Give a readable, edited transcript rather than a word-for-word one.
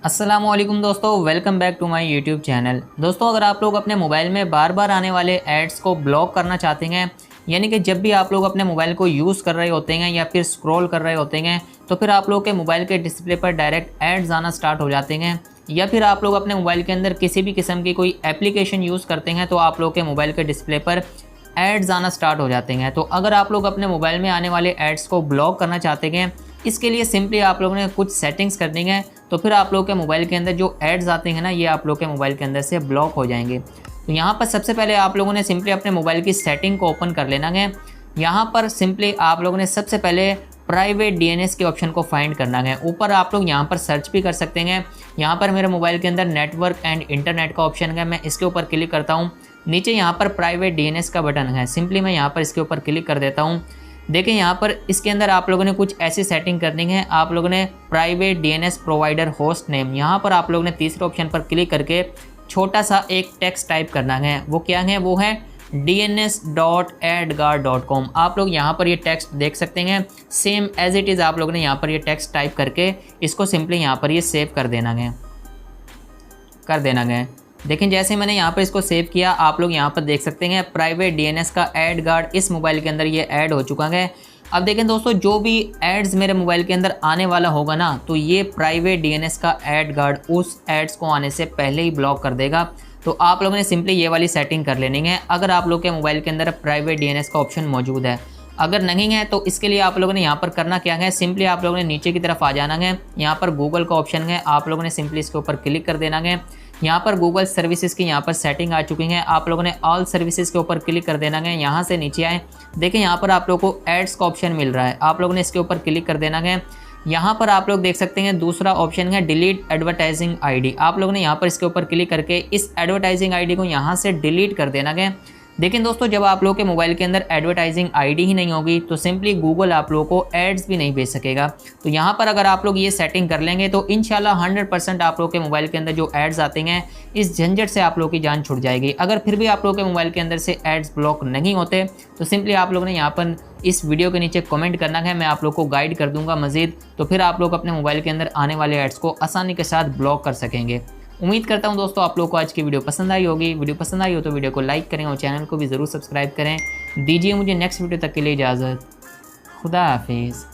अस्सलामुअलैकुम दोस्तों, welcome back to my YouTube channel. दोस्तों, अगर आप लोग अपने मोबाइल में बार बार आने वाले एड्स को ब्लॉक करना चाहते हैं, यानी कि जब भी आप लोग अपने मोबाइल को यूज़ कर रहे होते हैं या फिर स्क्रॉल कर रहे होते हैं तो फिर आप लोग के मोबाइल के डिस्प्ले पर डायरेक्ट एड्स आना स्टार्ट हो जाते हैं, या फिर आप लोग अपने मोबाइल के अंदर किसी भी किस्म की कोई एप्लीकेशन यूज़ करते हैं तो आप लोग के मोबाइल के डिस्प्ले पर एड्स आना स्टार्ट हो जाते हैं। तो अगर आप लोग अपने मोबाइल में आने वाले एड्स को ब्लॉक करना चाहते हैं, इसके लिए सिंपली आप लोगों ने कुछ सेटिंग्स करनी है, तो फिर आप लोग के मोबाइल के अंदर जो एड्स आते हैं ना, ये आप लोग के मोबाइल के अंदर से ब्लॉक हो जाएंगे। तो यहाँ पर सबसे पहले आप लोगों ने सिंपली अपने मोबाइल की सेटिंग को ओपन कर लेना है। यहाँ पर सिंपली आप लोगों ने सबसे पहले प्राइवेट डीएनएस के ऑप्शन को फाइंड करना है। ऊपर आप लोग यहाँ पर सर्च भी कर सकते हैं। यहाँ पर मेरे मोबाइल के अंदर नेटवर्क एंड इंटरनेट का ऑप्शन है, मैं इसके ऊपर क्लिक करता हूँ। नीचे यहाँ पर प्राइवेट डीएनएस का बटन है, सिंपली मैं यहाँ पर इसके ऊपर क्लिक कर देता हूँ। देखिए यहाँ पर इसके अंदर आप लोगों ने कुछ ऐसी सेटिंग करनी है। आप लोगों ने private DNS provider host name, यहाँ पर आप लोगों ने तीसरे ऑप्शन पर क्लिक करके छोटा सा एक टेक्स्ट टाइप करना है। वो क्या है? वो है dns.adguard.com। आप लोग यहाँ पर ये टेक्स्ट देख सकते हैं, सेम एज इट इज़ आप लोगों ने यहाँ पर ये टेक्स्ट टाइप करके इसको सिंपली यहाँ पर ये सेव कर देना है। देखिए जैसे मैंने यहाँ पर इसको सेव किया, आप लोग यहाँ पर देख सकते हैं प्राइवेट डीएनएस का एड गार्ड इस मोबाइल के अंदर ये ऐड हो चुका है। अब देखें दोस्तों, जो भी एड्स मेरे मोबाइल के अंदर आने वाला होगा ना, तो ये प्राइवेट डीएनएस का एड गार्ड उस एड्स को आने से पहले ही ब्लॉक कर देगा। तो आप लोगों ने सिंपली ये वाली सेटिंग कर लेनी है अगर आप लोग के मोबाइल के अंदर प्राइवेट डीएनएस का ऑप्शन मौजूद है। अगर नहीं है तो इसके लिए आप लोगों ने यहाँ पर करना क्या है, सिंपली आप लोगों ने नीचे की तरफ आ जाना है। यहाँ पर गूगल का ऑप्शन है, आप लोगों ने सिंपली इसके ऊपर क्लिक कर देना है। यहाँ पर गूगल सर्विसेज की यहाँ पर सेटिंग आ चुकी है, आप लोगों ने ऑल सर्विसेज के ऊपर क्लिक कर देना है। यहाँ से नीचे आए, देखें यहाँ पर आप लोगों को एड्स का ऑप्शन मिल रहा है, आप लोगों ने इसके ऊपर क्लिक कर देना है। यहाँ पर आप लोग देख सकते हैं दूसरा ऑप्शन है डिलीट एडवर्टाइजिंग आईडी। आप लोगों ने यहाँ पर इसके ऊपर क्लिक करके इस एडवर्टाइजिंग आईडी को यहाँ से डिलीट कर देना है। लेकिन दोस्तों, जब आप लोग के मोबाइल के अंदर एडवर्टाइजिंग आईडी ही नहीं होगी तो सिंपली गूगल आप लोगों को एड्स भी नहीं भेज सकेगा। तो यहाँ पर अगर आप लोग ये सेटिंग कर लेंगे तो इंशाल्लाह 100% आप लोग के मोबाइल के अंदर जो एड्स आते हैं इस झंझट से आप लोग की जान छुट जाएगी। अगर फिर भी आप लोग के मोबाइल के अंदर से एड्स ब्लॉक नहीं होते तो सिंपली आप लोगों ने यहाँ पर इस वीडियो के नीचे कमेंट करना है, मैं आप लोग को गाइड कर दूंगा मज़ीद, तो फिर आप लोग अपने मोबाइल के अंदर आने वाले एड्स को आसानी के साथ ब्लॉक कर सकेंगे। उम्मीद करता हूं दोस्तों आप लोग को आज की वीडियो पसंद आई होगी। वीडियो पसंद आई हो तो वीडियो को लाइक करें और चैनल को भी ज़रूर सब्सक्राइब करें। दीजिए मुझे नेक्स्ट वीडियो तक के लिए इजाज़त। खुदा हाफिज़।